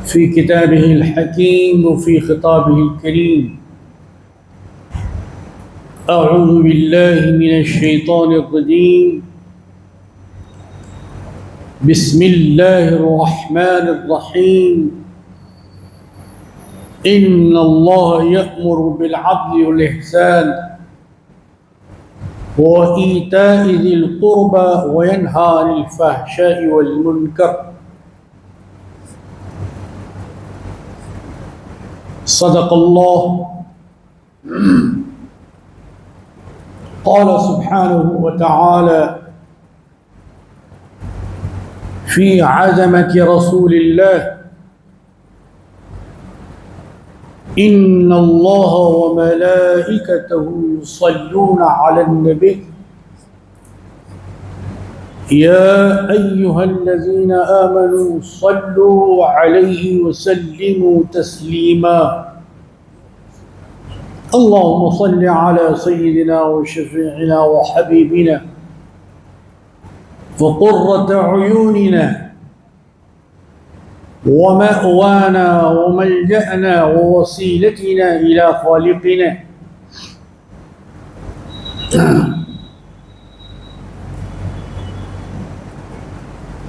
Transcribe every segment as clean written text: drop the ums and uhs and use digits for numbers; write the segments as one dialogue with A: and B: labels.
A: في كتابه الحكيم وفي خطابه الكريم. أعوذ بالله من الشيطان الرجيم. بسم الله الرحمن الرحيم. إن الله يأمر بالعدل والإحسان وإيتاء ذي القربى وينهى عن الفحشاء والمنكر. صدق الله. قال سبحانه وتعالى في عظمة رسول الله: إن الله وملائكته يصلون على النبي يا أيها الذين آمنوا صلوا عليه وسلموا تسليما. اللهم صل على سيدنا وشفيعنا وحبيبنا وقرة عيوننا ومأوانا وملجأنا ووسيلتنا إلى خالقنا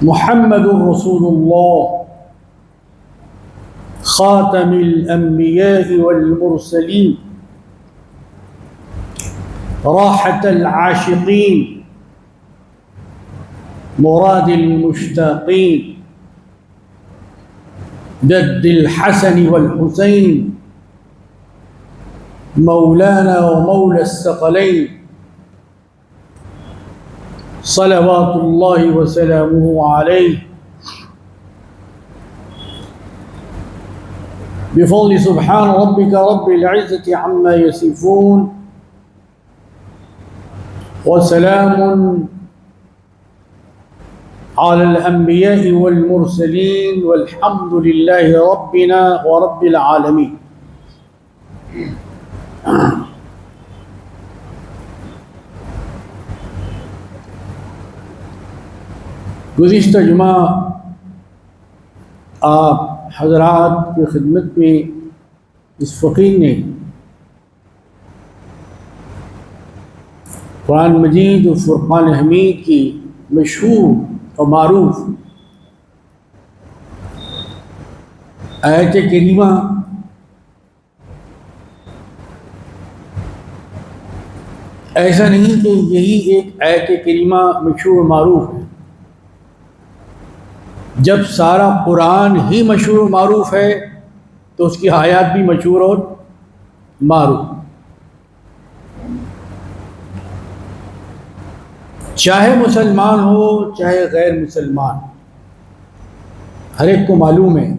A: محمد رسول الله خاتم الأنبياء والمرسلين راحة العاشقين مراد المشتاقين جد الحسن والحسين مولانا ومولى الثقلين صلوات الله وسلامه عليه. بفضل سبحان ربك رب العزة عما يصفون وسلام على الأنبياء والمرسلين والحمد لله ربنا ورب العالمين. گزشتہ جمعہ آپ حضرات کی خدمت میں اس فقیر نے قرآن مجید و فرقان حمید کی مشہور اور معروف آیت کریمہ ایسا نہیں کہ یہی ایک آیت کریمہ مشہور و معروف ہے، جب سارا قرآن ہی مشہور و معروف ہے تو اس کی آیات بھی مشہور اور معروف. چاہے مسلمان ہو چاہے غیر مسلمان، ہر ایک کو معلوم ہے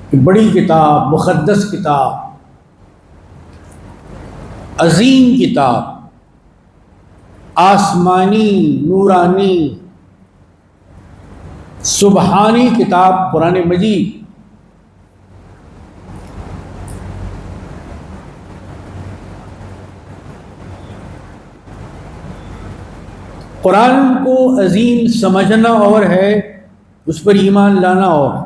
A: کہ بڑی کتاب، مقدس کتاب، عظیم کتاب، آسمانی نورانی سبحانی کتاب قرآن مجید قرآن کو عظیم سمجھنا اور ہے، اس پر ایمان لانا اور ہے.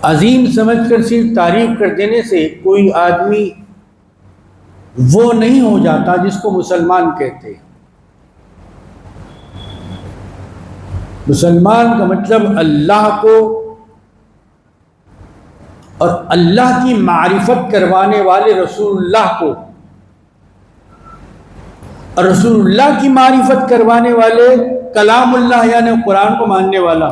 A: عظیم سمجھ کر صرف تعریف کر دینے سے کوئی آدمی وہ نہیں ہو جاتا جس کو مسلمان کہتے ہیں. مسلمان کا مطلب اللہ کو اور اللہ کی معرفت کروانے والے رسول اللہ کو اور رسول اللہ کی معرفت کروانے والے کلام اللہ یعنی قرآن کو ماننے والا.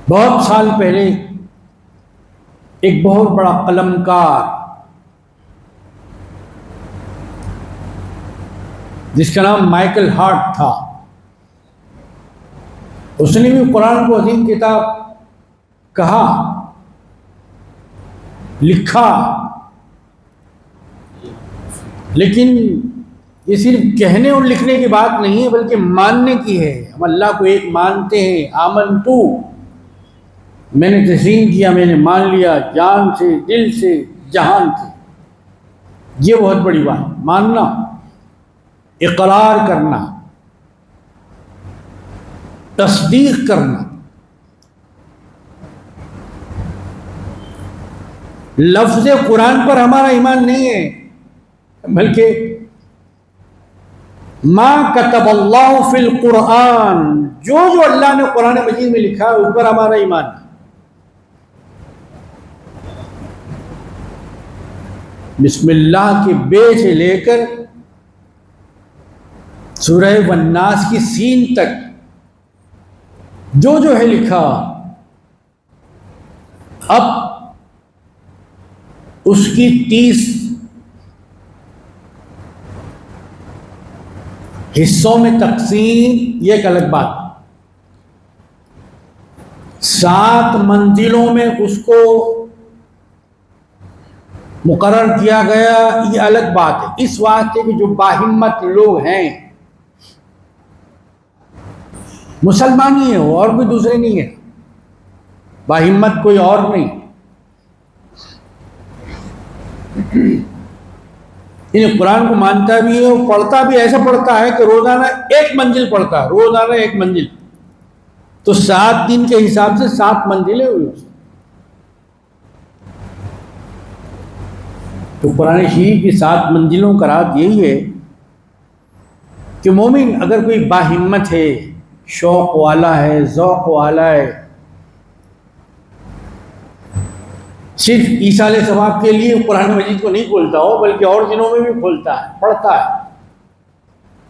A: بہت سال پہلے ایک بہت بڑا قلمکار جس کا نام مائیکل ہارٹ تھا، اس نے بھی قرآن کو عظیم کتاب کہا، لکھا، لیکن یہ صرف کہنے اور لکھنے کی بات نہیں ہے بلکہ ماننے کی ہے. ہم اللہ کو ایک مانتے ہیں. آمنتو، میں نے تسلیم کیا، میں نے مان لیا، جان سے، دل سے، جہان سے. یہ بہت بڑی بات، ماننا، اقرار کرنا، تصدیق کرنا۔ لفظ قرآن پر ہمارا ایمان نہیں ہے، بلکہ ما کتب اللہ فی القرآن، جو اللہ نے قرآن مجید میں لکھا ہے اس پر ہمارا ایمان ہے۔ بسم اللہ کے بے سے لے کر سورہ والناس کی سین تک جو ہے لکھا، اب اس کی 30 حصوں میں تقسیم یہ ایک الگ بات، 7 منزلوں میں اس کو مقرر کیا گیا، یہ الگ بات ہے۔ اس واسطے کہ جو باہمت لوگ ہیں، مسلمان ہی ہے وہ، اور کوئی دوسرے نہیں ہے، باہمت کوئی اور نہیں۔ انہیں قرآن کو مانتا بھی ہے، وہ پڑھتا بھی ایسا پڑھتا ہے کہ روزانہ 1 منزل پڑھتا ہے، روزانہ 1 منزل، تو 7 دن کے حساب سے 7 منزلیں ہوئی اس۔ تو قرآن شریف کی 7 منزلوں کا راز یہی ہے کہ مومن اگر کوئی باہمت ہے، شوق والا ہے، ذوق والا ہے، صرف ایصال ثواب کے لیے قرآن مجید کو نہیں کھولتا ہو، بلکہ اور دنوں میں بھی کھولتا ہے، پڑھتا ہے،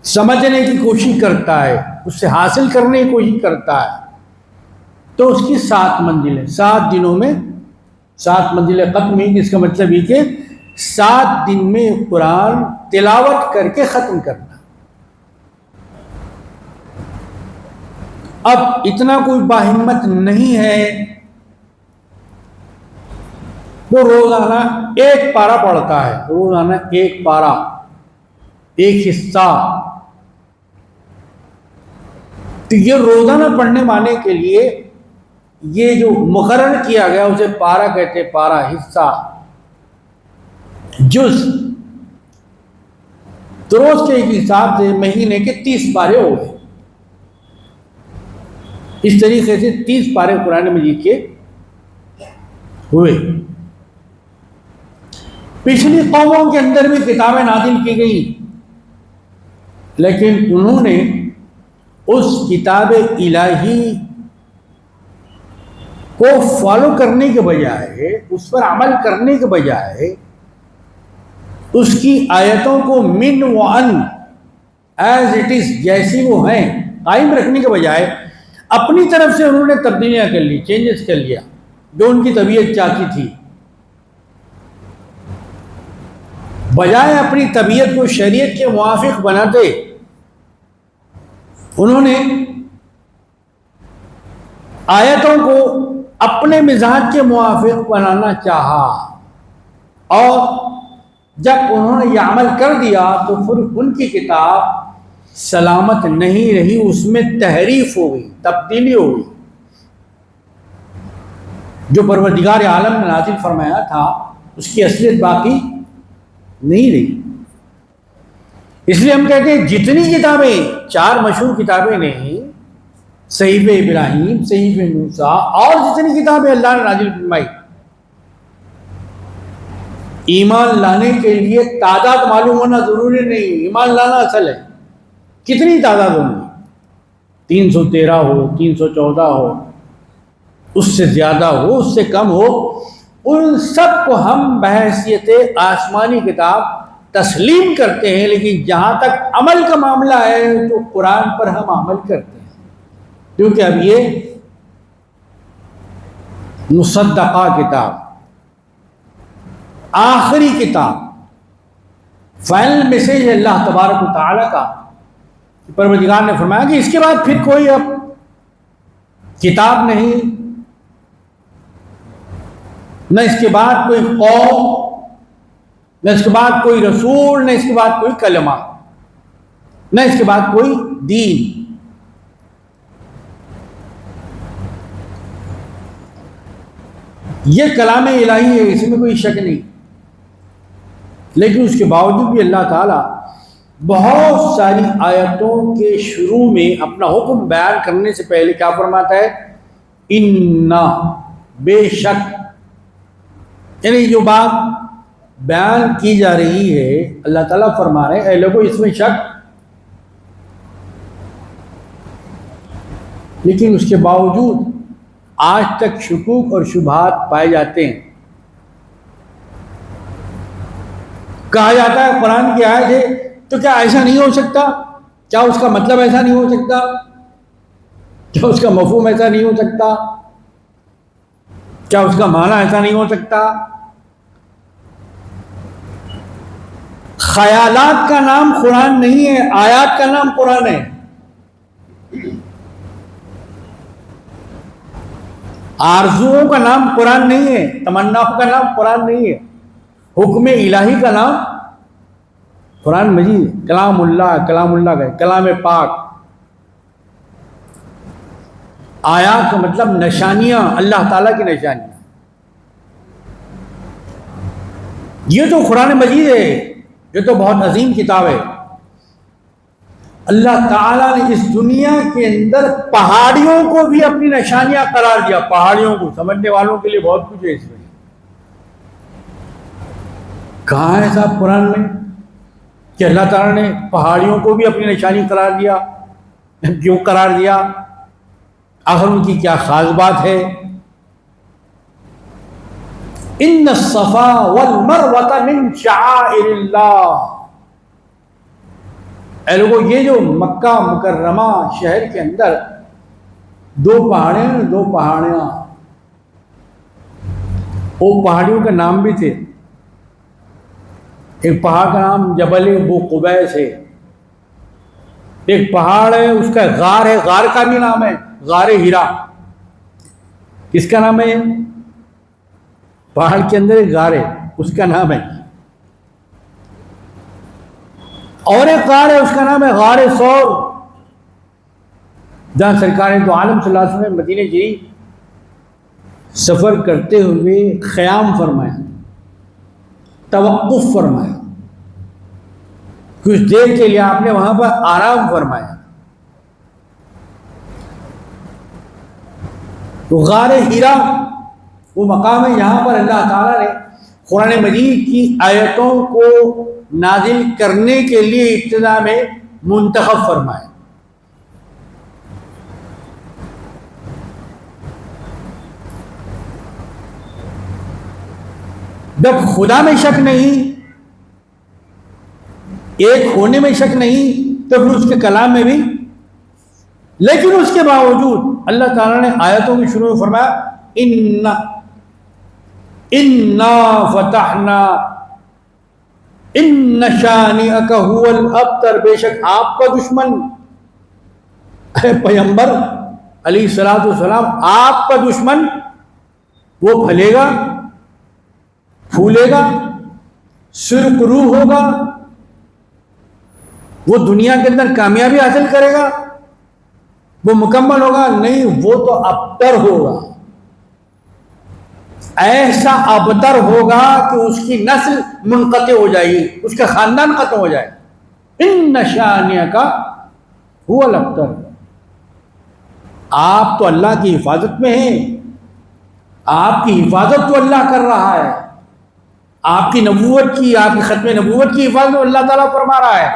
A: سمجھنے کی کوشش کرتا ہے، اس سے حاصل کرنے کی کوشش کرتا ہے، تو اس کی 7 منزلیں، 7 دنوں میں 7 منزلیں ختم ہوئی۔ اس کا مطلب یہ کہ 7 دن میں قرآن تلاوت کر کے ختم کرنا۔ اب اتنا کوئی باہمت نہیں ہے وہ روزانہ 1 پارہ پڑھتا ہے، روزانہ 1 پارہ، 1 حصہ، تو یہ روزانہ پڑھنے والے کے لیے یہ جو مقرر کیا گیا اسے پارہ کہتے، پارہ، حصہ، جز، تو روز کے ایک حساب سے مہینے کے 30 پارے ہو گئے۔ اس طریقے سے 30 پارے قرآن مجید کے ہوئے۔ پچھلی قوموں کے اندر بھی کتابیں نازل کی گئیں، لیکن انہوں نے اس کتاب الہی کو فالو کرنے کے بجائے، اس پر عمل کرنے کے بجائے، اس کی آیتوں کو من و ان ایز اٹ از، جیسی وہ ہیں، قائم رکھنے کے بجائے اپنی طرف سے انہوں نے تبدیلیاں کر لی، چینجز کر لیا، جو ان کی طبیعت چاہتی تھی۔ بجائے اپنی طبیعت کو شریعت کے موافق بناتے، انہوں نے آیتوں کو اپنے مزاج کے موافق بنانا چاہا، اور جب انہوں نے یہ عمل کر دیا تو پھر ان کی کتاب سلامت نہیں رہی، اس میں تحریف ہو گئی، تبدیلی ہو گئی۔ جو پروردگار عالم نے نازل فرمایا تھا اس کی اصلیت باقی نہیں رہی۔ اس لیے ہم کہتے ہیں جتنی کتابیں، 4 مشہور کتابیں نہیں، صحیفہ ابراہیم، صحیفہ موسیٰ، اور جتنی کتابیں اللہ نے نازل فرمائی، ایمان لانے کے لیے تعداد معلوم ہونا ضروری نہیں، ایمان لانا اصل ہے۔ کتنی تعداد ہوں گی، 313 ہو، 314 ہو، اس سے زیادہ ہو، اس سے کم ہو، ان سب کو ہم بحیثیت آسمانی کتاب تسلیم کرتے ہیں، لیکن جہاں تک عمل کا معاملہ ہے تو قرآن پر ہم عمل کرتے ہیں، کیونکہ اب یہ مصدقہ کتاب، آخری کتاب، فائنل میسیج ہے اللہ تبارک و تعالیٰ کا۔ پروردگار نے فرمایا کہ اس کے بعد پھر کوئی اب کتاب نہیں، نہ اس کے بعد کوئی قوم، نہ اس کے بعد کوئی رسول، نہ اس کے بعد کوئی کلمہ، نہ اس کے بعد کوئی دین۔ یہ کلام الہی ہے، اس میں کوئی شک نہیں۔ لیکن اس کے باوجود بھی اللہ تعالیٰ بہت ساری آیتوں کے شروع میں اپنا حکم بیان کرنے سے پہلے کیا فرماتا ہے؟ اِنَّا، بے شک. یعنی جو بات بیان کی جا رہی ہے اللہ تعالیٰ فرما رہے ہیں اے لوگوں اس میں شک، لیکن اس کے باوجود آج تک شکوک اور شبہات پائے جاتے ہیں. کہا جاتا ہے قرآن کی آیت ہے تو کیا ایسا نہیں ہو سکتا؟ کیا اس کا مطلب ایسا نہیں ہو سکتا؟ کیا اس کا مفہوم ایسا نہیں ہو سکتا؟ کیا اس کا معنی ایسا نہیں ہو سکتا؟ خیالات کا نام قرآن نہیں ہے، آیات کا نام قرآن ہے. آرزوؤں کا نام قرآن نہیں ہے، تمناؤں کا نام قرآن نہیں ہے، حکم الہی کا نام قرآن مجید، کلام اللہ کا کلام پاک. آیات کا مطلب نشانیاں، اللہ تعالیٰ کی نشانیاں. یہ تو قرآن مجید ہے، یہ تو بہت عظیم کتاب ہے. اللہ تعالیٰ نے اس دنیا کے اندر پہاڑیوں کو بھی اپنی نشانیاں قرار دیا. پہاڑیوں کو سمجھنے والوں کے لیے بہت کچھ ہے اس میں. کہاں ہے صاحب قرآن میں کہ اللہ تعالیٰ نے پہاڑیوں کو بھی اپنی نشانی قرار دیا؟ کیوں قرار دیا؟ آخر ان کی کیا خاص بات ہے؟ ان الصفا والمروہ من شعائر اللہ. اے لوگوں یہ جو مکہ مکرمہ شہر کے اندر دو پہاڑیاں، وہ پہاڑیوں کے نام بھی تھے. ایک پہاڑ کا نام جبل ابو قبیس ہے، ایک پہاڑ ہے اس کا غار ہے، غار کا بھی نام ہے غار ہیرا. کس کا نام ہے؟ پہاڑ کے اندر ایک غار ہے اس کا نام ہے. اور ایک غار ہے اس کا نام ہے غار ثور، جہاں سرکار دو عالم صلی اللہ علیہ وسلم مدینہ شریف سفر کرتے ہوئے قیام فرمایا، توقف فرمایا، کچھ دیر کے لیے آپ نے وہاں پر آرام فرمایا. تو غار ہیرا وہ مقام ہے یہاں پر اللہ تعالیٰ نے قرآن مجید کی آیتوں کو نازل کرنے کے لیے ابتدا میں منتخب فرمایا. جب خدا میں شک نہیں، ایک ہونے میں شک نہیں، تو پھر اس کے کلام میں بھی. لیکن اس کے باوجود اللہ تعالیٰ نے آیتوں کی شروع میں فرمایا انا فتحنا ان شانئک هو الابتر. بے شک آپ کا دشمن اے پیغمبر علیہ الصلوۃ والسلام، آپ کا دشمن وہ پھلے گا، پھولے گا، سرخ روح ہوگا، وہ دنیا کے اندر کامیابی حاصل کرے گا، وہ مکمل ہوگا نہیں، وہ تو ابتر ہوگا. ایسا ابتر ہوگا کہ اس کی نسل منقطع ہو جائے گی، اس کا خاندان ختم ہو جائے. ان شانئک هو الابتر. آپ تو اللہ کی حفاظت میں ہیں، آپ کی حفاظت تو اللہ کر رہا ہے، آپ کی نبوت کی، آپ کی ختم نبوت کی حفاظت اللہ تعالیٰ فرما رہا ہے.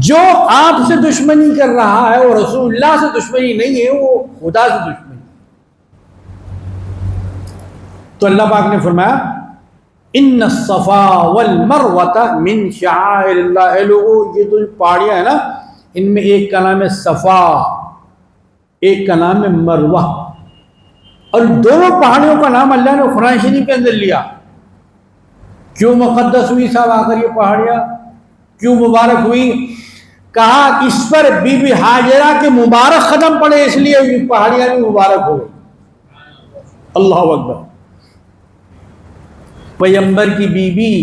A: جو آپ سے دشمنی کر رہا ہے وہ رسول اللہ سے دشمنی نہیں ہے، وہ خدا سے دشمنی. تو اللہ پاک نے فرمایا ان الصفا والمروہ من شعائر اللہ. اے لوگوں یہ تو پہاڑیاں ہیں نا، ان میں ایک کا نام ہے صفا، ایک کا نام ہے مروہ، اور دونوں پہاڑیوں کا نام اللہ نے قرآن شریف کے اندر لیا. کیوں مقدس ہوئی صاحب آخر یہ پہاڑیاں، کیوں مبارک ہوئی؟ کہا اس پر بی بی ہاجرہ کے مبارک قدم پڑے اس لیے یہ پہاڑیاں بھی مبارک ہو گئی. اللہ اکبر. پیغمبر کی بی بی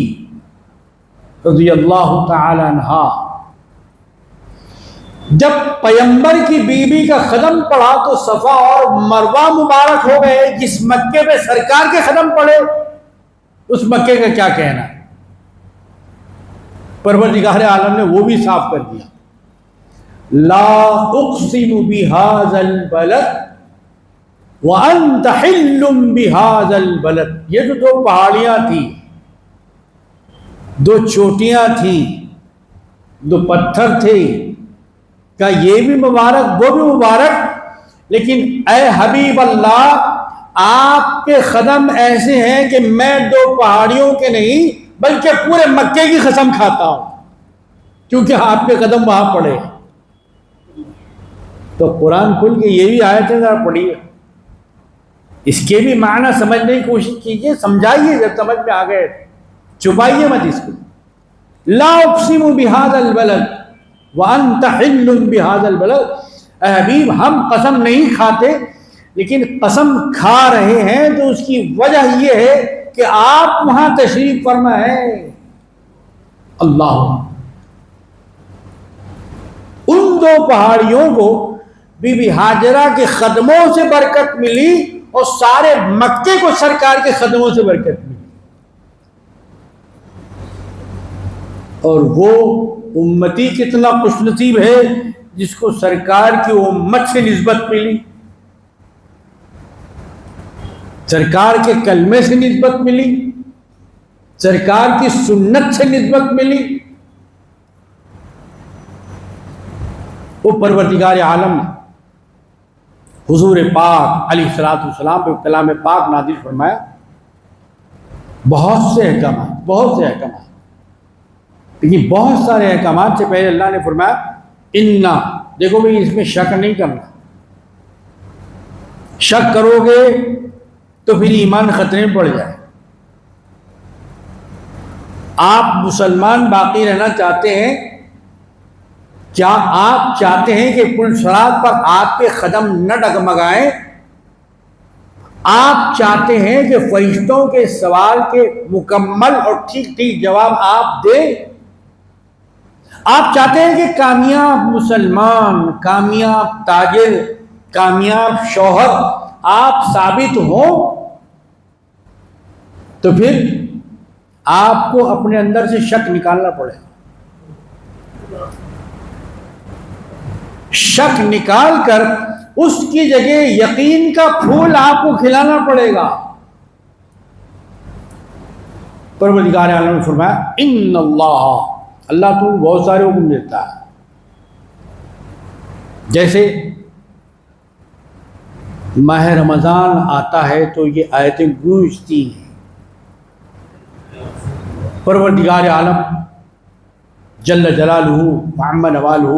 A: رضی اللہ تعالی عنہا، جب پیغمبر کی بی بی کا قدم پڑا تو صفا اور مروہ مبارک ہو گئے. جس مکے پہ سرکار کے قدم پڑے اس مکے کا کیا کہنا. پروردگار عالم نے وہ بھی صاف کر دیا، لا اقسم بہذا البلد وانت حل بہذا البلد. یہ جو دو پہاڑیاں تھیں، دو چوٹیاں تھیں، دو پتھر تھے، کہ یہ بھی مبارک وہ بھی مبارک، لیکن اے حبیب اللہ آپ کے قدم ایسے ہیں کہ میں دو پہاڑیوں کے نہیں بلکہ پورے مکے کی قسم کھاتا ہوں، کیونکہ آپ کے قدم وہاں پڑے. تو قرآن کھل کے یہ بھی آیت ہے، ذرا پڑھیے، اس کے بھی معنی سمجھنے کی کوشش کیجئے، سمجھائیے جب سمجھ میں آ گئے، چھپائیے مت اس کو. لا اقسم بہذا البلد وانت حل بہذا البلد. اے حبیب ہم قسم نہیں کھاتے، لیکن قسم کھا رہے ہیں تو اس کی وجہ یہ ہے کہ آپ وہاں تشریف فرما ہے. اللہ، ان دو پہاڑیوں کو بی بی ہاجرہ کے قدموں سے برکت ملی اور سارے مکے کو سرکار کے قدموں سے برکت ملی. اور وہ امتی کتنا خوش نصیب ہے جس کو سرکار کی امت سے نسبت ملی، سرکار کے کلمے سے نسبت ملی، سرکار کی سنت سے نسبت ملی. وہ پروردگار عالم حضور پاک علیہ الصلوۃ والسلام پہ کلام پاک نازل فرمایا. بہت سے احکامات، لیکن بہت سارے احکامات سے پہلے اللہ نے فرمایا انا، دیکھو بھئی اس میں شک نہیں کرنا، شک کرو گے تو پھر ایمان خطرے میں پڑ جائے. آپ مسلمان باقی رہنا چاہتے ہیں، کیا آپ چاہتے ہیں کہ پل صراط پر آپ کے قدم نہ ڈگمگائیں؟ آپ چاہتے ہیں کہ فرشتوں کے سوال کے مکمل اور ٹھیک ٹھیک جواب آپ دیں؟ آپ چاہتے ہیں کہ کامیاب مسلمان، کامیاب تاجر، کامیاب شوہر آپ ثابت ہوں؟ تو پھر آپ کو اپنے اندر سے شک نکالنا پڑے گا. شک نکال کر اس کی جگہ یقین کا پھول آپ کو کھلانا پڑے گا. پروردگار عالم نے فرمایا ان اللہ تو بہت سارے حکم دیتا ہے. جیسے ماہ رمضان آتا ہے تو یہ آیتیں گونجتی ہیں. پروردگار عالم جل جلالہ وعم نوالہ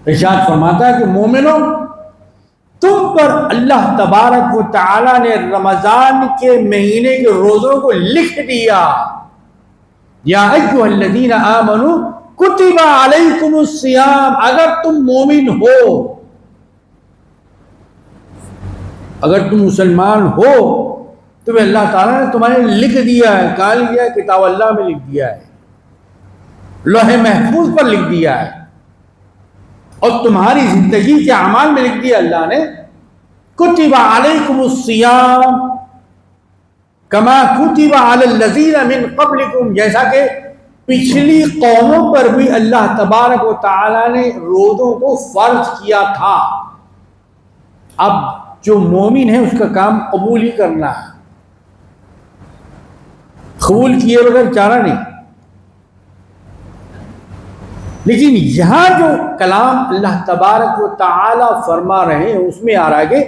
A: ارشاد فرماتا ہے کہ مومنوں، تم پر اللہ تبارک و تعالی نے رمضان کے مہینے کے روزوں کو لکھ دیا. یا ایھا الذین آمنوا کتب علیکم الصیام، اگر تم مومن ہو، اگر تم مسلمان ہو تو اللہ تعالیٰ نے تمہارے لکھ دیا ہے. کہاں لکھ دیا ہے؟ کتاب اللہ میں لکھ دیا ہے، لوح محفوظ پر لکھ دیا ہے، اور تمہاری زندگی کے اعمال میں لکھ دیا اللہ نے. کتب علیکم الصیام کما کتب علی الذین من قبلکم، جیسا کہ پچھلی قوموں پر بھی اللہ تبارک و تعالی نے روزوں کو فرض کیا تھا. اب جو مومن ہے اس کا کام قبول ہی کرنا ہے، قبول کیے بغیر چارہ نہیں. لیکن یہاں جو کلام اللہ تبارک و تعالی فرما رہے ہیں اس میں آ رہا ہے کہ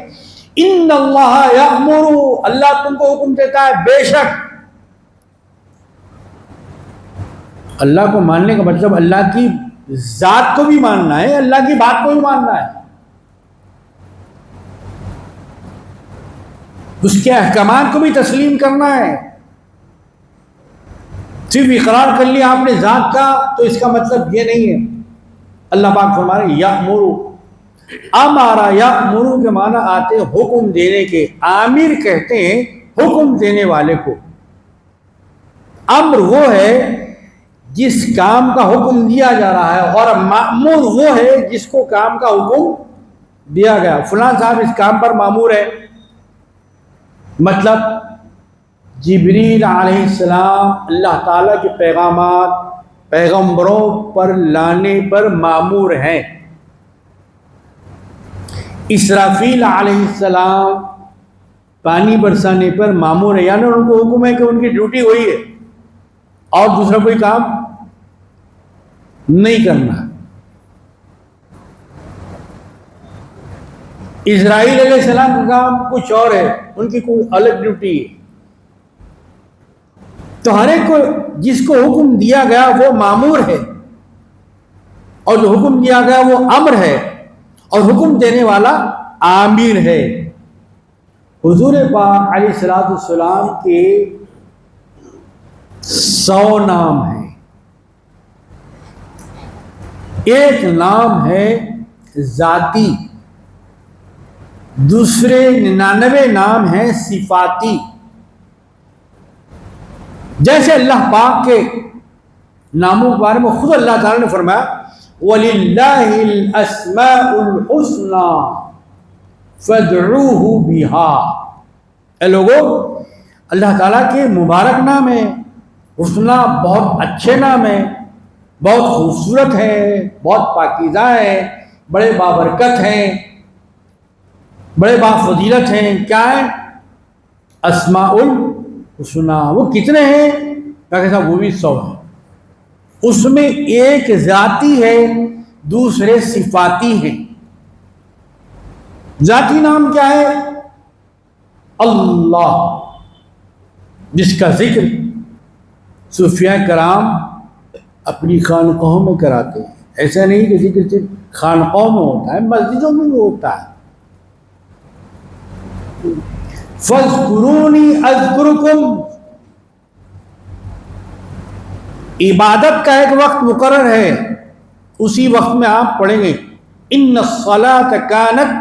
A: ان اللہ یأمر، اللہ تم کو حکم دیتا ہے. بے شک اللہ کو ماننے کا مطلب اللہ کی ذات کو بھی ماننا ہے، اللہ کی بات کو بھی ماننا ہے، اس کے احکامات کو بھی تسلیم کرنا ہے. صرف اقرار کر لیا آپ نے ذات کا تو اس کا مطلب یہ نہیں ہے. اللہ پاک فرما رہے یأمر، امارا یأمر کے معنی آتے ہیں حکم دینے کے. آمر کہتے ہیں حکم دینے والے کو. امر وہ ہے جس کام کا حکم دیا جا رہا ہے، اور مأمور وہ ہے جس کو کام کا حکم دیا گیا. فلاں صاحب اس کام پر مأمور ہے. مطلب جبریل علیہ السلام اللہ تعالیٰ کے پیغامات پیغمبروں پر لانے پر مامور ہیں۔ اسرافیل علیہ السلام پانی برسانے پر مامور ہے، یعنی ان کو حکم ہے کہ ان کی ڈیوٹی وہی ہے اور دوسرا کوئی کام نہیں کرنا۔ اسرائیل علیہ السلام کا کام کچھ اور ہے، ان کی کوئی الگ ڈیوٹی ہے۔ تو ہر ایک کو جس کو حکم دیا گیا وہ مامور ہے، اور جو حکم دیا گیا وہ امر ہے، اور حکم دینے والا آمیر ہے۔ حضور پاک علیہ الصلوۃ والسلام کے 100 نام ہیں۔ ایک نام ہے ذاتی، دوسرے 99 نام ہیں صفاتی۔ جیسے اللہ پاک کے ناموں کے بارے میں خود اللہ تعالیٰ نے فرمایا وَلِلَّهِ الْأَسْمَاءُ الْحُسْنَى فَادْعُوهُ بِهَا۔ اے لوگو، اللہ تعالیٰ کے مبارک نام ہے، حسنہ بہت اچھے نام ہے، بہت خوبصورت ہے، بہت پاکیزہ ہے، بڑے بابرکت ہیں، بڑے بافضیلت ہیں۔ کیا ہیں؟ اسماء الحسنى۔ وہ کتنے ہیں؟ کہ صاحب وہ بھی 100 ہیں۔ اس میں ایک ذاتی ہے، دوسرے صفاتی ہیں۔ ذاتی نام کیا ہے؟ اللہ، جس کا ذکر صوفیاء کرام اپنی خانقاہوں میں کراتے ہیں۔ ایسا نہیں کہ ذکر صرف خانقاہوں میں ہوتا ہے، مسجدوں میں بھی ہوتا ہے۔ فَاذْكُرُونِي أَذْكُرُكُمْ۔ عبادت کا ایک وقت مقرر ہے، اسی وقت میں آپ پڑھیں گے ان الصلاۃ کانت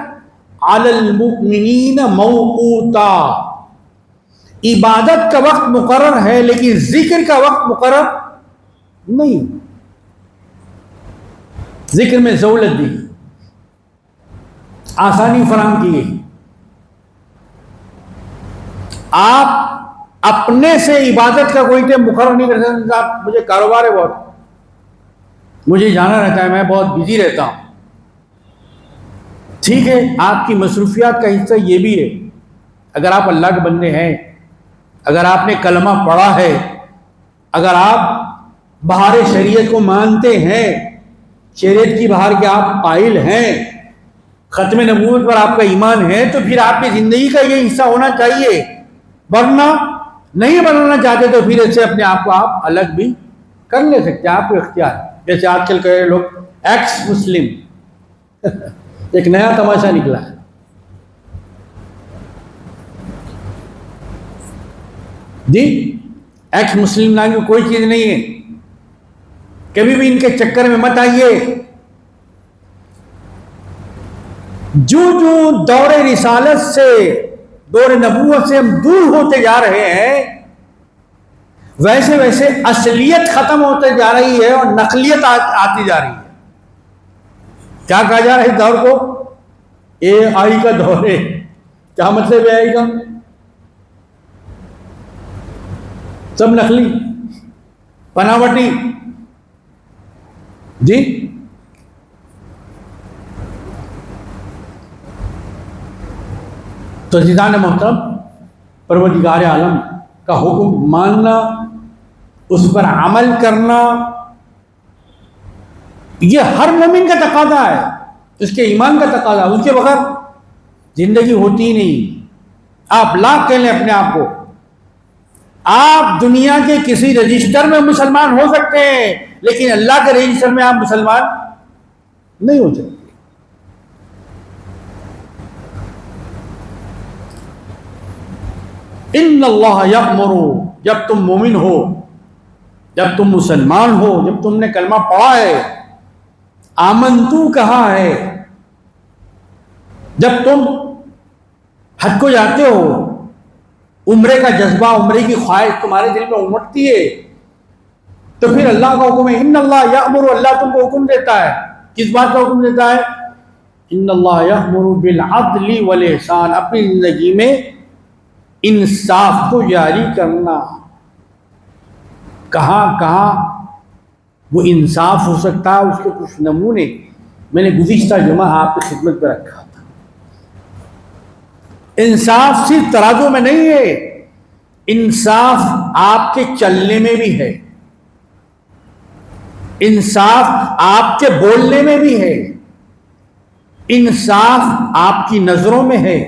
A: علی المؤمنین موقوتا۔ عبادت کا وقت مقرر ہے لیکن ذکر کا وقت مقرر نہیں۔ ذکر میں سہولت دی، آسانی فراہم کی گئی۔ آپ اپنے سے عبادت کا کوئی ٹائم مقرر نہیں کر سکتے۔ آپ مجھے کاروبار ہے، بہت مجھے جانا رہتا ہے، میں بہت بزی رہتا ہوں۔ ٹھیک ہے، آپ کی مصروفیات کا حصہ یہ بھی ہے۔ اگر آپ اللہ کے بندے ہیں، اگر آپ نے کلمہ پڑھا ہے، اگر آپ بہار شریعت کو مانتے ہیں، شریعت کی بہار کے آپ قائل ہیں، ختم نبوت پر آپ کا ایمان ہے، تو پھر آپ کی زندگی کا یہ حصہ ہونا چاہیے۔ ورنہ نہیں بنانا چاہتے تو پھر اسے اپنے آپ کو آپ الگ بھی کر لے سکتے ہیں، آپ کو اختیار۔ جیسے آج کل کہے لوگ ایکس مسلم، ایک نیا تماشا نکلا ہے۔ جی، ایکس مسلم نام کی کوئی چیز نہیں ہے، کبھی بھی ان کے چکر میں مت آئیے۔ جو دور رسالت سے، دور نبوت سے ہم دور ہوتے جا رہے ہیں، ویسے ویسے اصلیت ختم ہوتے جا رہی ہے اور نقلیت آتی جا رہی ہے۔ کیا کہا جا رہا ہے اس دور کو؟ اے آئی کا دور ہے۔ کیا مطلب ہے اے آئی کا؟ سب نقلی، بناوٹی۔ جی، تو عزیزان محترم، پروردگار عالم کا حکم ماننا، اس پر عمل کرنا، یہ ہر مومن کا تقاضا ہے، اس کے ایمان کا تقاضا ہے۔ اس کے بغیر زندگی ہوتی ہی نہیں۔ آپ لاکھ کہہ لیں اپنے آپ کو، آپ دنیا کے کسی رجسٹر میں مسلمان ہو سکتے ہیں، لیکن اللہ کے رجسٹر میں آپ مسلمان نہیں ہو سکتے۔ ان اللہ یأمر، جب تم مومن ہو، جب تم مسلمان ہو، جب تم نے کلمہ پڑھا ہے، آمنتو کہا ہے، جب تم حج کو جاتے ہو، عمرے کا جذبہ، عمرے کی خواہش تمہارے دل میں امٹتی ہے، تو پھر اللہ کا حکم ہے ان اللہ یأمر، اللہ تم کو حکم دیتا ہے۔ کس بات کا حکم دیتا ہے؟ ان اللہ یأمر بالعدل والاحسان، اپنی زندگی میں انصاف کو جاری کرنا۔ کہاں کہاں وہ انصاف ہو سکتا ہے. اس کے کچھ نمونے میں نے گزشتہ جمعہ آپ کی خدمت پہ رکھا تھا. انصاف صرف ترازو میں نہیں ہے، انصاف آپ کے چلنے میں بھی ہے، انصاف آپ کے بولنے میں بھی ہے، انصاف آپ کی نظروں میں ہے،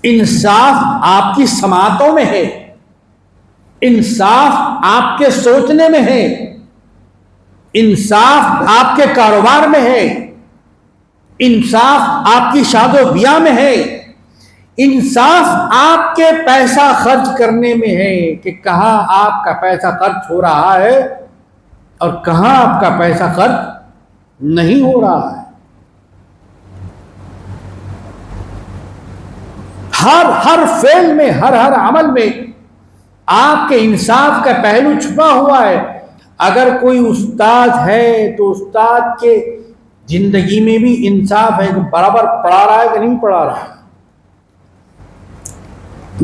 A: انصاف آپ کی سماعتوں میں ہے، انصاف آپ کے سوچنے میں ہے، انصاف آپ کے کاروبار میں ہے، انصاف آپ کی شاد و بیاہ میں ہے، انصاف آپ کے پیسہ خرچ کرنے میں ہے کہ کہاں آپ کا پیسہ خرچ ہو رہا ہے اور کہاں آپ کا پیسہ خرچ نہیں ہو رہا ہے. ہر فعل میں، ہر عمل میں آپ کے انصاف کا پہلو چھپا ہوا ہے. اگر کوئی استاد ہے تو استاد کے زندگی میں بھی انصاف ہے کہ برابر پڑھا رہا ہے کہ نہیں پڑھا رہا ہے،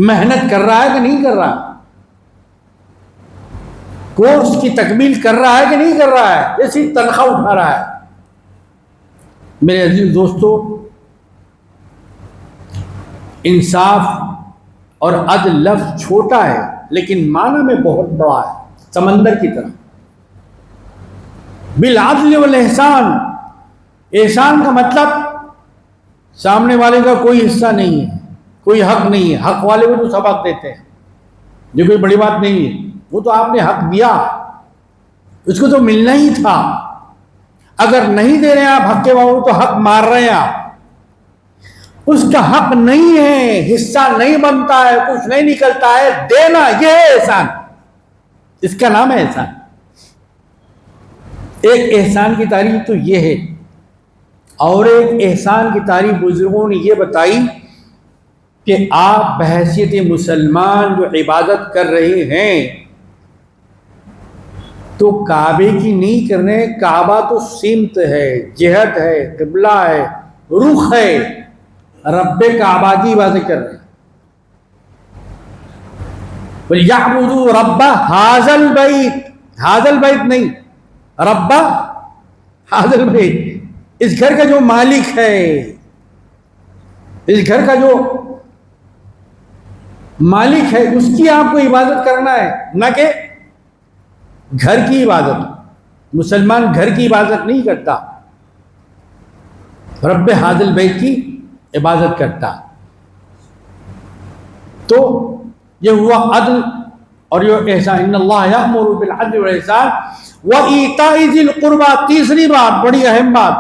A: محنت کر رہا ہے کہ نہیں کر رہا، کورس کی تکمیل کر رہا ہے کہ نہیں کر رہا ہے، ایسی تنخواہ اٹھا رہا ہے. میرے عزیز دوستو، انصاف اور عدل لفظ چھوٹا ہے لیکن معنی میں بہت بڑا ہے، سمندر کی طرح. بالعدل والاحسان، احسان کا مطلب سامنے والے کا کوئی حصہ نہیں ہے، کوئی حق نہیں ہے. حق والے کو تو سب حق دیتے ہیں، یہ کوئی بڑی بات نہیں ہے. وہ تو آپ نے حق دیا، اس کو تو ملنا ہی تھا. اگر نہیں دے رہے ہیں آپ حق کے باوجود تو حق مار رہے ہیں آپ. اس کا حق نہیں ہے، حصہ نہیں بنتا ہے، کچھ نہیں نکلتا ہے. دینا یہ ہے احسان، اس کا نام ہے احسان. ایک احسان کی تعریف تو یہ ہے، اور ایک احسان کی تعریف بزرگوں نے یہ بتائی کہ آپ بحیثیت مسلمان جو عبادت کر رہے ہیں تو کعبے کی نہیں کر رہے. کعبہ تو سمت ہے، جہت ہے، قبلہ ہے، رخ ہے. رب کعبہ کی عبادت کر رہے ہیں. وَلْيَعْبُدُوا رَبَّ هَذَا الْبَيْتِ، هَذَا الْبَيْتِ نہیں، رب هَذَا الْبَيْتِ، اس گھر کا جو مالک ہے، اس گھر کا جو مالک ہے اس کی آپ کو عبادت کرنا ہے، نہ کہ گھر کی عبادت. مسلمان گھر کی عبادت نہیں کرتا، رب هَذَا الْبَيْتِ کی عبادت کرتا. تو یہ ہوا عدل اور یہ احسان. ان اللہ یأمر بالعدل والإحسان وإیتاء ذی القربى. تیسری بات، بڑی اہم بات،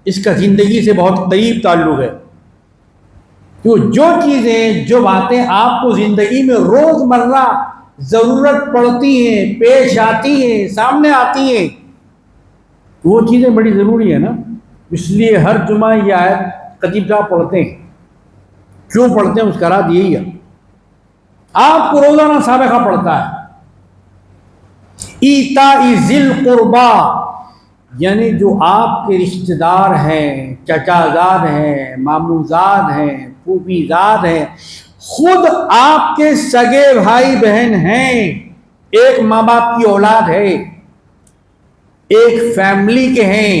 A: اس کا زندگی سے بہت قریب تعلق ہے. جو چیزیں، جو باتیں آپ کو زندگی میں روز مرہ ضرورت پڑتی ہیں، پیش آتی ہیں، سامنے آتی ہیں، وہ چیزیں بڑی ضروری ہیں نا. اس لیے ہر جمعہ یہ آیت خطیب صاحب پڑھتے ہیں. کیوں پڑھتے ہیں اس کا راز یہی ہے. آپ کو روزانہ سابقہ پڑتا ہے. ایتاء ذی القربى یعنی جو آپ کے رشتہ دار ہیں، چچا زاد ہیں، ماموں زاد ہیں، پھوپھی زاد ہیں، خود آپ کے سگے بھائی بہن ہیں، ایک ماں باپ کی اولاد ہے، ایک فیملی کے ہیں،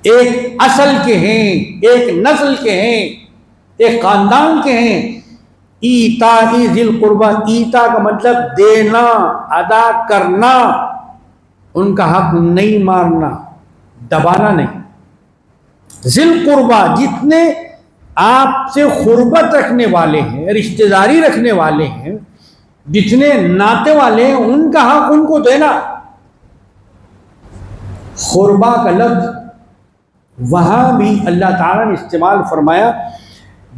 A: ایک اصل کے ہیں، ایک نسل کے ہیں، ایک خاندان کے ہیں. ایتاء ذی القربى، ایتا کا مطلب دینا، ادا کرنا، ان کا حق نہیں مارنا، دبانا نہیں. ذی القربى جتنے آپ سے قربت رکھنے والے ہیں، رشتہ داری رکھنے والے ہیں، جتنے ناطے والے ہیں، ان کا حق ان کو دینا. قربا کا لفظ وہاں بھی اللہ تعالیٰ نے استعمال فرمایا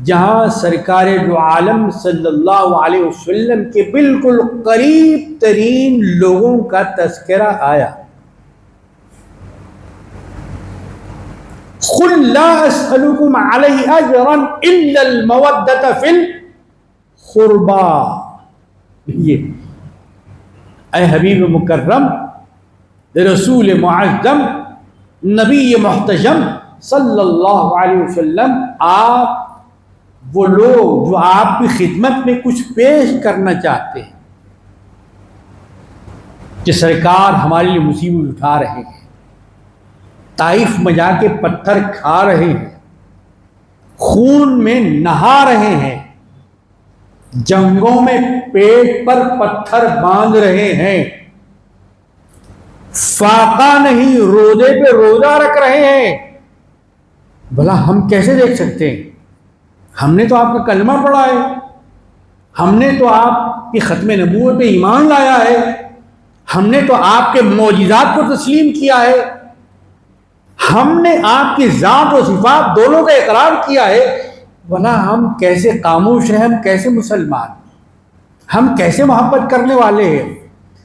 A: جہاں سرکار دو عالم صلی اللہ علیہ وسلم کے بالکل قریب ترین لوگوں کا تذکرہ آیا. قُلْ لَا أَسْأَلُكُمْ عَلَيْهِ أَجْرًا إِلَّا الْمَوَدَّةَ فِي الْقُرْبَى. یہ اے حبیب مکرم، رسول معظم، نبی محتشم صلی اللہ علیہ وسلم، آپ وہ لوگ جو آپ کی خدمت میں کچھ پیش کرنا چاہتے ہیں، کہ سرکار ہمارے لیے مصیبت اٹھا رہے ہیں، طائف میں جا کے پتھر کھا رہے ہیں، خون میں نہا رہے ہیں، جنگوں میں پیٹ پر پتھر باندھ رہے ہیں، فاقہ نہیں روزے پہ روزہ رکھ رہے ہیں، بھلا ہم کیسے دیکھ سکتے ہیں؟ ہم نے تو آپ کا کلمہ پڑھا ہے، ہم نے تو آپ کی ختم نبوت پہ ایمان لایا ہے، ہم نے تو آپ کے معجزات کو تسلیم کیا ہے، ہم نے آپ کی ذات و صفات دونوں کا اقرار کیا ہے، بھلا ہم کیسے خاموش ہیں؟ ہم کیسے مسلمان؟ ہم کیسے محبت کرنے والے ہیں؟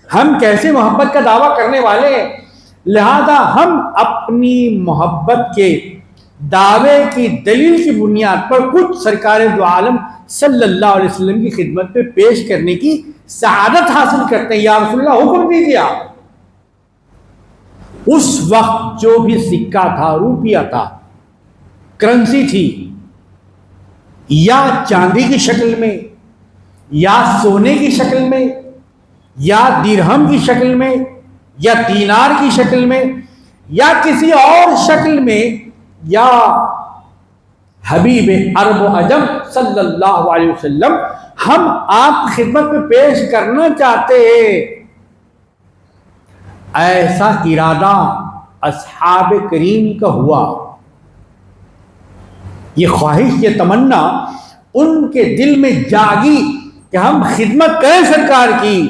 A: ہم کیسے محبت کا دعویٰ کرنے والے ہیں؟ لہذا ہم اپنی محبت کے دعوے کی دلیل کی بنیاد پر کچھ سرکار دو عالم صلی اللہ علیہ وسلم کی خدمت میں پیش کرنے کی سعادت حاصل کرتے ہیں۔ یا رسول اللہ حکم دیجیے آپ۔ اس وقت جو بھی سکہ تھا، روپیہ تھا، کرنسی تھی، یا چاندی کی شکل میں، یا سونے کی شکل میں، یا درہم کی شکل میں، یا دینار کی شکل میں، یا کسی اور شکل میں، یا حبیب عرب و عجم صلی اللہ علیہ وسلم ہم آپ کی خدمت میں پیش کرنا چاہتے ہیں۔ ایسا ارادہ اصحاب کریم کا ہوا، یہ خواہش، یہ تمنا ان کے دل میں جاگی کہ ہم خدمت کریں سرکار کی۔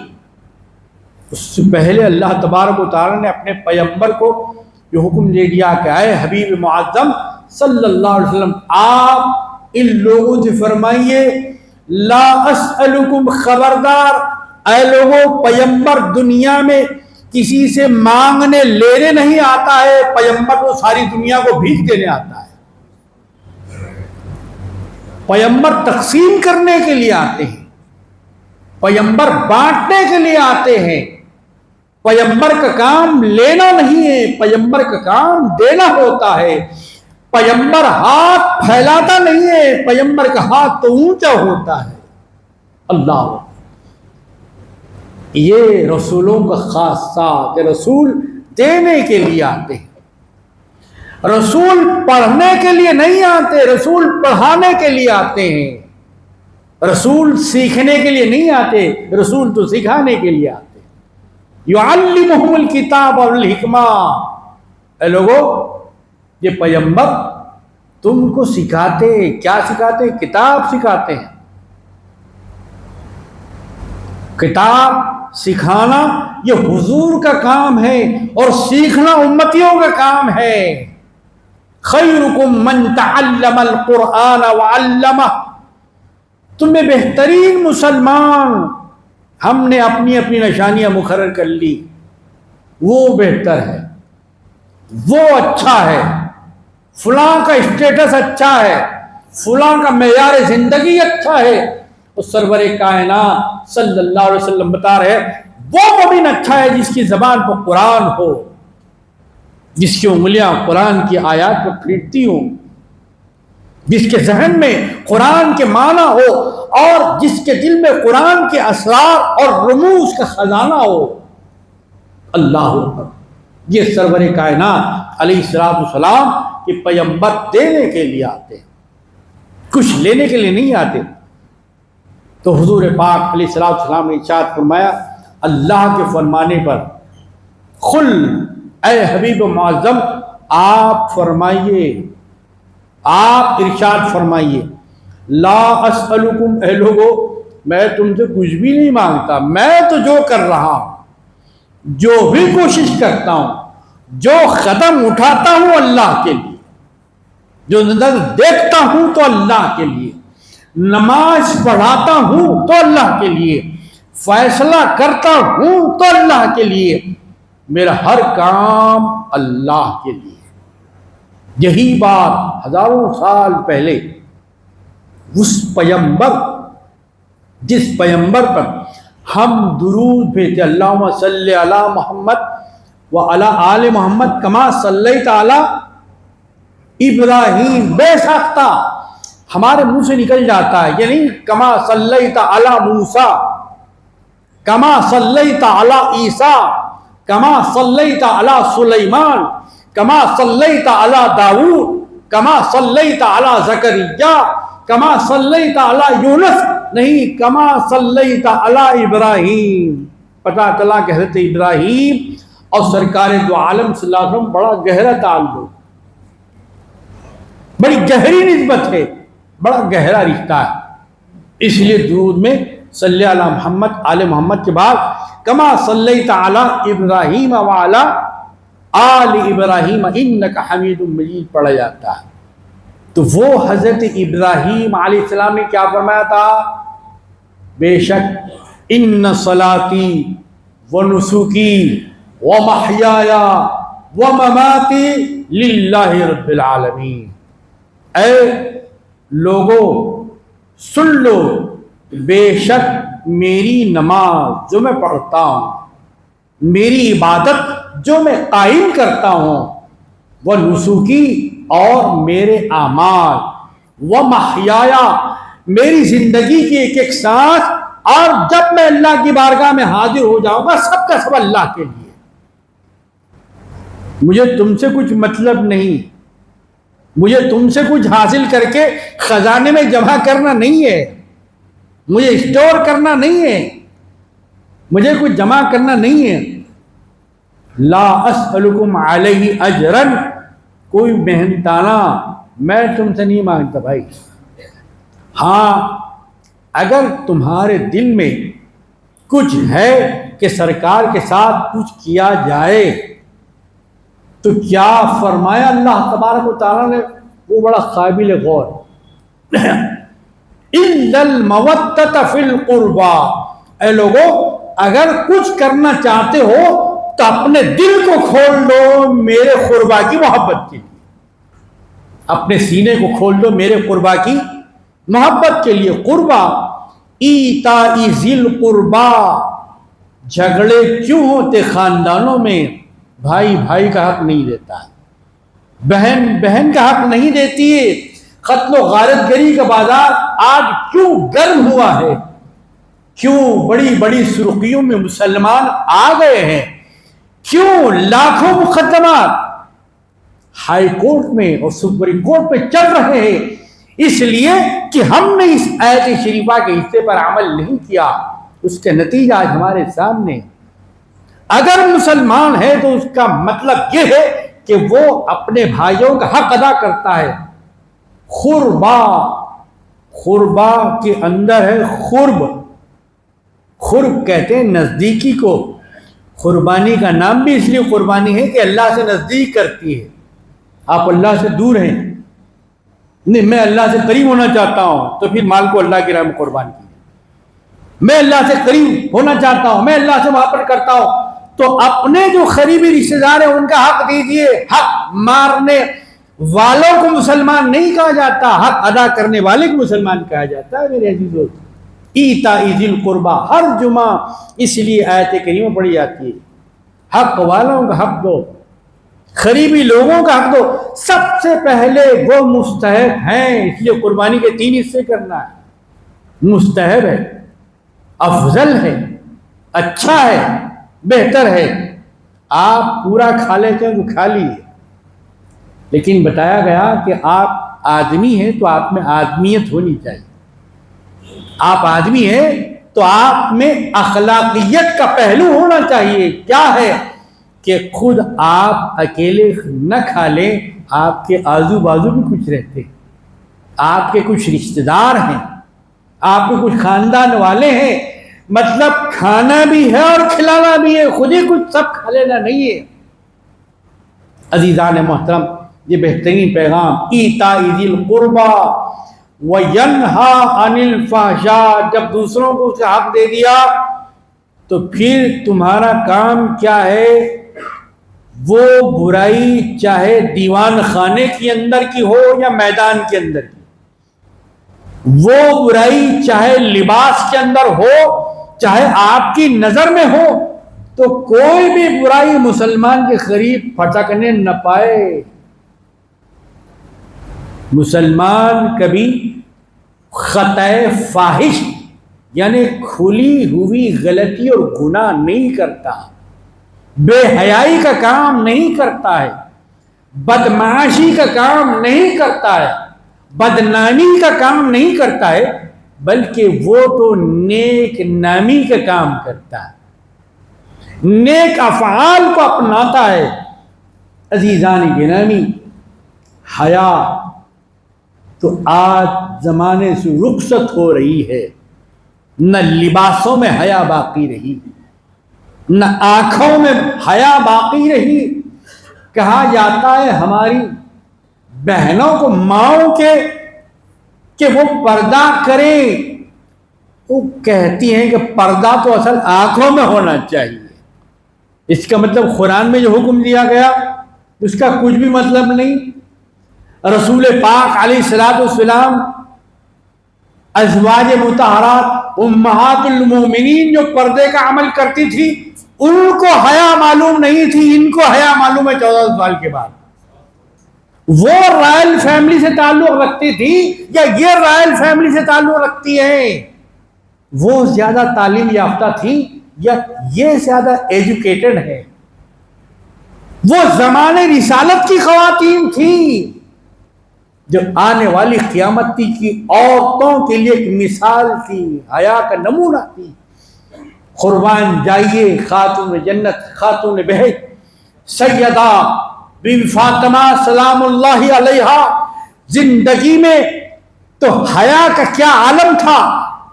A: اس سے پہلے اللہ تبارک و تعالی نے اپنے پیغمبر کو یہ حکم دے دیا کہ اے حبیب معظم صلی اللہ علیہ وسلم، آپ ان لوگوں سے فرمائیے لا اسألکم، خبردار اے لوگوں، پیغمبر دنیا میں کسی سے مانگنے لینے نہیں آتا ہے، پیغمبر کو ساری دنیا کو بھیج دینے آتا ہے۔ پیغمبر تقسیم کرنے کے لیے آتے ہیں، پیغمبر بانٹنے کے لیے آتے ہیں۔ پیغمبر کا کام لینا نہیں ہے، پیغمبر کا کام دینا ہوتا ہے۔ پیغمبر ہاتھ پھیلاتا نہیں ہے، پیغمبر کا ہاتھ تو اونچا ہوتا ہے۔ اللہ، یہ رسولوں کا خاصہ کہ رسول دینے کے لیے آتے ہیں، رسول پڑھنے کے لیے نہیں آتے، رسول پڑھانے کے لیے آتے ہیں، رسول سیکھنے کے لیے نہیں آتے، رسول تو سکھانے کے لیے آتے ہیں۔ یعلمہم الکتاب والحکمہ، اے لوگو، یہ پیغمبر تم کو سکھاتے، کیا سکھاتے؟ کتاب سکھاتے ہیں۔ کتاب سکھانا یہ حضور کا کام ہے، اور سیکھنا امتیوں کا کام ہے۔ خیرکم من تعلم القرآن وعلمہ، تم میں بہترین مسلمان، ہم نے اپنی اپنی نشانیاں مقرر کر لی، وہ بہتر ہے، وہ اچھا ہے، فلاں کا اسٹیٹس اچھا ہے، فلاں کا معیار زندگی اچھا ہے۔ اور سرور کائنات صلی اللہ علیہ وسلم بتا رہے ہیں وہ مومن اچھا ہے جس کی زبان پر قرآن ہو، جس کی انگلیاں قرآن کی آیات پر پھیرتی ہوں، جس کے ذہن میں قرآن کے معنی ہو، اور جس کے دل میں قرآن کے اسرار اور رموز کا خزانہ ہو۔ اللہ اکبر، یہ سرور کائنات علیہ الصلوۃ والسلام کہ پیغمبر دینے کے لیے آتے ہیں، کچھ لینے کے لیے نہیں آتے۔ تو حضور پاک علیہ الصلوۃ والسلام نے ارشاد فرمایا اللہ کے فرمانے پر، قل، اے حبیب معظم آپ فرمائیے، آپ ارشاد فرمائیے، لا اسألکم، اے لوگو میں تم سے کچھ بھی نہیں مانگتا، میں تو جو کر رہا ہوں، جو بھی کوشش کرتا ہوں، جو قدم اٹھاتا ہوں اللہ کے لیے، جو نظر دیکھتا ہوں تو اللہ کے لیے، نماز پڑھاتا ہوں تو اللہ کے لیے، فیصلہ کرتا ہوں تو اللہ کے لیے، میرا ہر کام اللہ کے لیے۔ یہی بات ہزاروں سال پہلے اس پیغمبر، جس پیغمبر پر ہم درود بھیجتے، اللہم صلی علی محمد وعلی آل محمد کما صلیت علی ابراہیم، بے ساختہ ہمارے منہ سے نکل جاتا ہے، یعنی کما صلیت علی موسیٰ، کما صلیت علی عیسیٰ کما صلیت علی سلیمان کما صلیت علی داؤد کما صلیت علی زکریا کما صلیت علی یونس، نہیں، کما صلیت علی ابراہیم۔ پتہ چلا کہ حضرت ابراہیم اور سرکار دو عالم صلی اللہ علیہ وسلم بڑا گہرا تعلق، بڑی گہری نسبت ہے، بڑا گہرا رشتہ ہے۔ اس لیے درود میں صلی علی محمد آل محمد کے بعد کما صلیت علی ابراہیم وعلی آل ابراہیم انک حمید مجید پڑھا جاتا ہے۔ تو وہ حضرت ابراہیم علیہ السلام نے کیا فرمایا تھا؟ بے شک ان صلاتی و نسکی و محیای و مماتی للہ رب العالمین۔ اے لوگوں سن لو، بے شک میری نماز جو میں پڑھتا ہوں، میری عبادت جو میں قائم کرتا ہوں، وہ نسکی اور میرے اعمال، وہ محیایا میری زندگی کی ایک ایک سانس، اور جب میں اللہ کی بارگاہ میں حاضر ہو جاؤں گا سب کا سب اللہ کے لیے۔ مجھے تم سے کچھ مطلب نہیں، مجھے تم سے کچھ حاصل کر کے خزانے میں جمع کرنا نہیں ہے، مجھے اسٹور کرنا نہیں ہے، مجھے کچھ جمع کرنا نہیں ہے۔ لا اسألکم علیہ اجرا، کوئی محنتانہ میں تم سے نہیں مانگتا بھائی۔ ہاں اگر تمہارے دل میں کچھ ہے کہ سرکار کے ساتھ کچھ کیا جائے تو کیا فرمایا اللہ تبارک و تعالیٰ نے، وہ بڑا قابل غور۔ اِلَّا الْمَوَدَّةَ فِي الْقُرْبَى، اے لوگوں اگر کچھ کرنا چاہتے ہو تو اپنے دل کو کھول دو میرے قربا کی محبت کے لیے، اپنے سینے کو کھول دو میرے قربا کی محبت کے لیے۔ قربا ایتاء ذی القربا، جھگڑے کیوں ہوتے خاندانوں میں؟ بھائی بھائی کا حق نہیں دیتا، بہن بہن کا حق نہیں دیتی ہے۔ قتل و غارت گری کا بازار آج کیوں گرم ہوا ہے؟ کیوں بڑی بڑی سرخیوں میں مسلمان آ گئے ہیں؟ کیوں لاکھوں مقدمات ہائی کورٹ میں اور سپریم کورٹ میں چل رہے ہیں؟ اس لیے کہ ہم نے اس آیت شریفہ کے حصے پر عمل نہیں کیا، اس کا نتیجہ آج ہمارے سامنے۔ اگر مسلمان ہے تو اس کا مطلب یہ ہے کہ وہ اپنے بھائیوں کا حق ادا کرتا ہے۔ قربا، قربا کے اندر ہے قرب، قرب کہتے ہیں نزدیکی کو۔ قربانی کا نام بھی اس لیے قربانی ہے کہ اللہ سے نزدیک کرتی ہے۔ آپ اللہ سے دور ہیں، نہیں میں اللہ سے قریب ہونا چاہتا ہوں تو پھر مال کو اللہ کی راہ میں قربان کیجیے۔ میں اللہ سے قریب ہونا چاہتا ہوں، میں اللہ سے محبت کرتا ہوں تو اپنے جو قریبی رشتے دار ہیں ان کا حق دیجئے۔ حق مارنے والوں کو مسلمان نہیں کہا جاتا، حق ادا کرنے والے کو مسلمان کہا جاتا ہے۔ میرے عزیزو، ایتاء ذی القربا ہر جمعہ اس لیے آیت کریمہ پڑھی جاتی ہے۔ حق والوں کا حق دو، قریبی لوگوں کا حق دو۔ سب سے پہلے وہ مستحب ہیں، اس لیے قربانی کے 3 حصے کرنا ہے۔ مستحب ہے، افضل ہے، اچھا ہے، بہتر ہے۔ آپ پورا کھا لیتے ہیں تو کھا لیجیے، لیکن بتایا گیا کہ آپ آدمی ہیں تو آپ میں آدمیت ہونی چاہیے۔ آپ آدمی ہیں تو آپ میں اخلاقیت کا پہلو ہونا چاہیے۔ کیا ہے کہ خود آپ اکیلے نہ کھا لیں، آپ کے آزو بازو بھی کچھ رہتے ہیں، آپ کے کچھ رشتہ دار ہیں، آپ کے کچھ خاندان والے ہیں، مطلب کھانا بھی ہے اور کھلانا بھی ہے، خود ہی کچھ سب کھا لینا نہیں ہے۔ عزیزان محترم، یہ بہترین پیغام ایتاء ذی القربا وینہا عن الفحشاء، جب دوسروں کو اس کا حق دے دیا تو پھر تمہارا کام کیا ہے؟ وہ برائی چاہے دیوان خانے کے اندر کی ہو یا میدان کے اندر کی، وہ برائی چاہے لباس کے اندر ہو چاہے آپ کی نظر میں ہو، تو کوئی بھی برائی مسلمان کے قریب پھٹکنے نہ پائے۔ مسلمان کبھی خطۂ فاحش یعنی کھلی ہوئی غلطی اور گناہ نہیں کرتا، بے حیائی کا کام نہیں کرتا ہے، بدمعاشی کا کام نہیں کرتا ہے، بدنامی کا کام نہیں کرتا ہے، بلکہ وہ تو نیک نامی کا کام کرتا ہے، نیک افعال کو اپناتا ہے۔ عزیزان گرامی، حیا تو آج زمانے سے رخصت ہو رہی ہے، نہ لباسوں میں حیا باقی رہی، نہ آنکھوں میں حیا باقی رہی۔ کہا جاتا ہے ہماری بہنوں کو، ماؤں کے، کہ وہ پردہ کریں، وہ کہتی ہیں کہ پردہ تو اصل آنکھوں میں ہونا چاہیے۔ اس کا مطلب قرآن میں جو حکم دیا گیا اس کا کچھ بھی مطلب نہیں۔ رسول پاک علیہ الصلوۃ والسلام، ازواج مطہرات امہات المومنین جو پردے کا عمل کرتی تھی، ان کو حیا معلوم نہیں تھی، ان کو حیا معلوم ہے 14 سال کے بعد۔ وہ رائل فیملی سے تعلق رکھتی تھی یا یہ رائل فیملی سے تعلق رکھتی ہے؟ وہ زیادہ تعلیم یافتہ تھی یا یہ زیادہ ایجوکیٹڈ ہے؟ وہ زمانے رسالت کی خواتین تھی جو آنے والی قیامت کی عورتوں کے لیے ایک مثال تھی، حیا کا نمونہ تھی۔ قربان جائیے خاتون جنت، خاتون بہشت سیدہ بی بی فاطمہ سلام اللہ علیہا زندگی میں تو حیا کا کیا عالم تھا،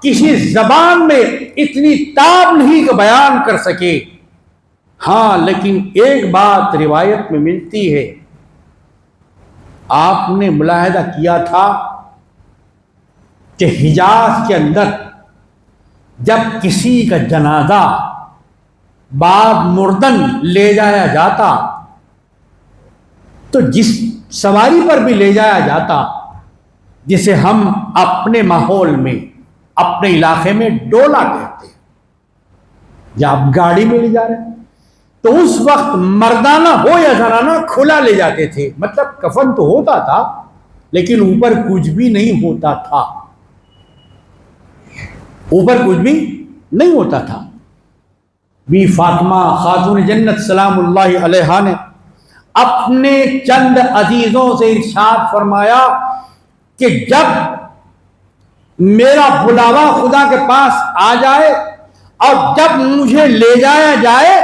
A: کسی زبان میں اتنی تاب نہیں کہ بیان کر سکے۔ ہاں لیکن ایک بات روایت میں ملتی ہے، آپ نے ملاحظہ کیا تھا کہ حجاز کے اندر جب کسی کا جنازہ بعد مردن لے جایا جاتا تو جس سواری پر بھی لے جایا جاتا، جسے ہم اپنے ماحول میں اپنے علاقے میں ڈولا کہتے ہیں، یا آپ گاڑی میں لے جا رہے ہیں تو اس وقت مردانہ ہو یا زنانہ کھلا لے جاتے تھے، مطلب کفن تو ہوتا تھا لیکن اوپر کچھ بھی نہیں ہوتا تھا، اوپر کچھ بھی نہیں ہوتا تھا۔ بی فاطمہ خاتون جنت سلام اللہ علیہا نے اپنے چند عزیزوں سے ارشاد فرمایا کہ جب میرا بلاوا خدا کے پاس آ جائے اور جب مجھے لے جایا جائے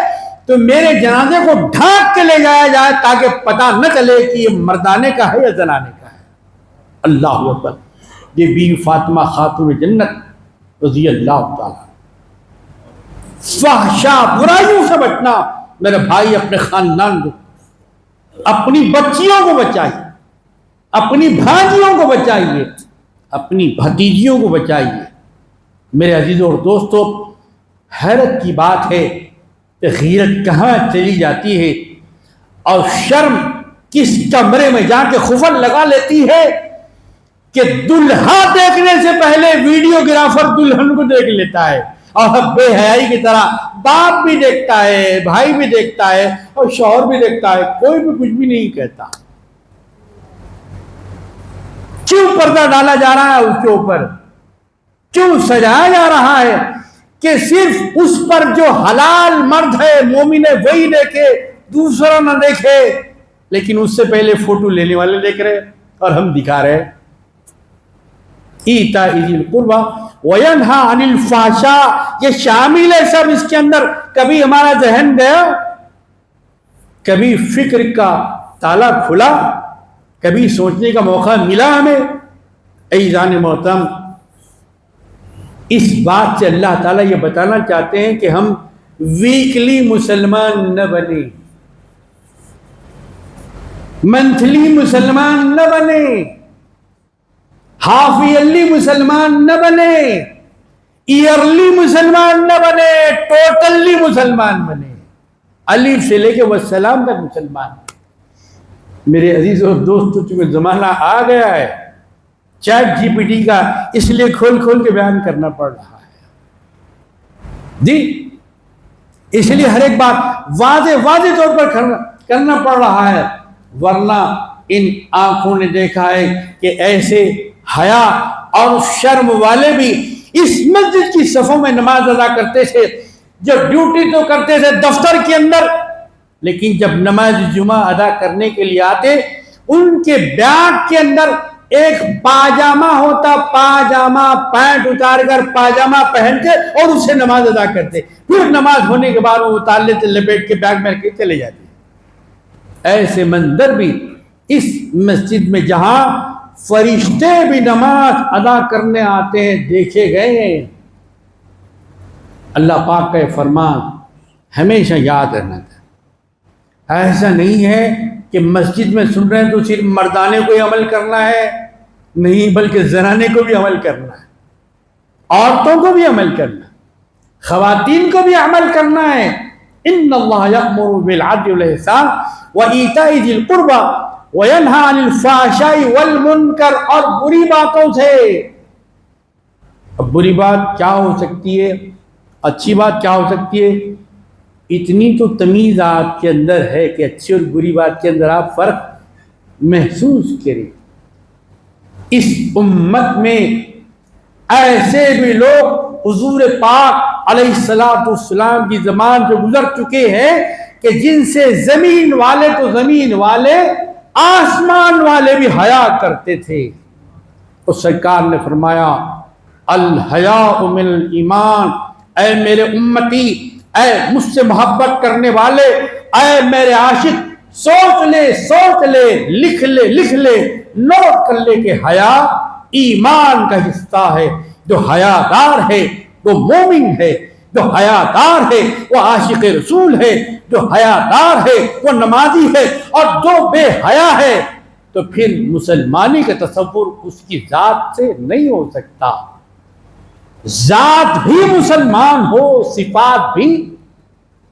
A: تو میرے جنازے کو ڈھانک کے لے جایا جائے تاکہ پتہ نہ چلے کہ یہ مردانے کا ہے یا زنانے کا ہے۔ اللہ اکبر۔ یہ بی فاطمہ خاتون جنت رضی اللہ تعالیٰ۔ فحشاء برائیوں سے بچنا میرے بھائی، اپنے خاندان کو، اپنی بچیوں کو بچائیے، اپنی بھانجیوں کو بچائیے، اپنی بھتیجیوں کو بچائیے۔ میرے عزیزوں اور دوستوں، حیرت کی بات ہے کہ غیرت کہاں چلی جاتی ہے اور شرم کس کمرے میں جا کے خفن لگا لیتی ہے کہ دلہا دیکھنے سے پہلے ویڈیوگرافر دلہن کو دیکھ لیتا ہے، اور بے حیائی کی طرح باپ بھی دیکھتا ہے، بھائی بھی دیکھتا ہے اور شوہر بھی دیکھتا ہے، کوئی بھی کچھ بھی نہیں کہتا۔ کیوں پردہ ڈالا جا رہا ہے اس کے اوپر؟ کیوں سجایا جا رہا ہے کہ صرف اس پر جو حلال مرد ہے، مومن ہے، وہی دیکھے، دوسرا نہ دیکھے؟ لیکن اس سے پہلے فوٹو لینے والے دیکھ رہے اور ہم دکھا رہے۔ ایتاء ذی القربی وینہی عن الفحشاء، یہ شامل ہے سب اس کے اندر۔ کبھی ہمارا ذہن گیا، کبھی فکر کا تالا کھلا، کبھی سوچنے کا موقع ملا ہمیں؟ عزیزان محترم، اس بات سے اللہ تعالیٰ یہ بتانا چاہتے ہیں کہ ہم ویکلی مسلمان نہ بنے، منتھلی مسلمان نہ بنے، ہاف ایئرلی مسلمان نہ بنے، ایئرلی مسلمان نہ بنے، ٹوٹلی مسلمان بنے، الف سے لے کے والسلام تک مسلمان۔ میرے عزیزوں اور دوستوں، چونکہ زمانہ آ گیا ہے چیٹ جی پی ٹی کا، اس لیے کھول کھول کے بیان کرنا پڑ رہا ہے جی، اس لیے ہر ایک بات واضح طور پر کرنا پڑ رہا ہے، ورنہ ان آنکھوں نے دیکھا ہے کہ ایسے حیا اور شرم والے بھی اس مسجد کی صفوں میں نماز ادا کرتے تھے، جب ڈیوٹی تو کرتے تھے دفتر کے اندر، لیکن جب نماز جمعہ ادا کرنے کے لیے آتے ان کے بیگ کے اندر ایک پاجامہ ہوتا، پاجامہ پینٹ اتار کر پاجامہ پہن کے اور اسے نماز ادا کرتے، پھر نماز ہونے کے بعد وہ اتار لیتے، لپیٹ کے بیگ میں رکھ کے چلے جاتے۔ ایسے منظر بھی اس مسجد میں جہاں فرشتے بھی نماز ادا کرنے آتے ہیں دیکھے گئے ہیں۔ اللہ پاک کا یہ فرمان ہمیشہ یاد رہنا تھا۔ ایسا نہیں ہے کہ مسجد میں سن رہے ہیں تو صرف مردانے کو ہی عمل کرنا ہے، نہیں بلکہ زنانے کو بھی عمل کرنا ہے، عورتوں کو بھی عمل کرنا ہے، خواتین کو بھی عمل کرنا ہے۔ ان اللہ یأمر بالعدل والإحسان وإیتاء ذی القربى وینہی عن الفحشاء والمنکر، اور بری باتوں سے۔ اب بری بات کیا ہو سکتی ہے، اچھی بات کیا ہو سکتی ہے؟ اتنی تو تمیز آپ کے اندر ہے کہ اچھی اور بری بات کے اندر آپ فرق محسوس کریں۔ اس امت میں ایسے بھی لوگ حضور پاک علیہ السلام کی زمان سے گزر چکے ہیں کہ جن سے زمین والے تو زمین والے، آسمان والے بھی حیا کرتے تھے۔ اور سرکار نے فرمایا الحیاء من الایمان، اے میرے امتی، اے مجھ سے محبت کرنے والے، اے میرے عاشق، سوچ لے لکھ لے نوٹ کر لے کہ حیا ایمان کا حصہ ہے۔ جو حیادار ہے وہ مومن ہے، جو حیادار ہے وہ عاشق رسول ہے، جو حیادار ہے وہ نمازی ہے، اور جو بے حیا ہے تو پھر مسلمانی کا تصور اس کی ذات سے نہیں ہو سکتا۔ ذات بھی مسلمان ہو، صفات بھی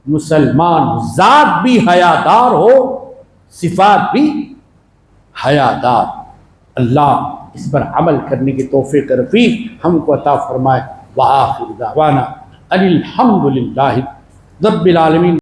A: مسلمان ہو، ذات بھی حیادار ہو، صفات بھی حیادار۔ اللہ اس پر عمل کرنے کی توفیق رفیق ہم کو عطا فرمائے۔ وآخر دعوانا ان الحمد للہ رب العالمین۔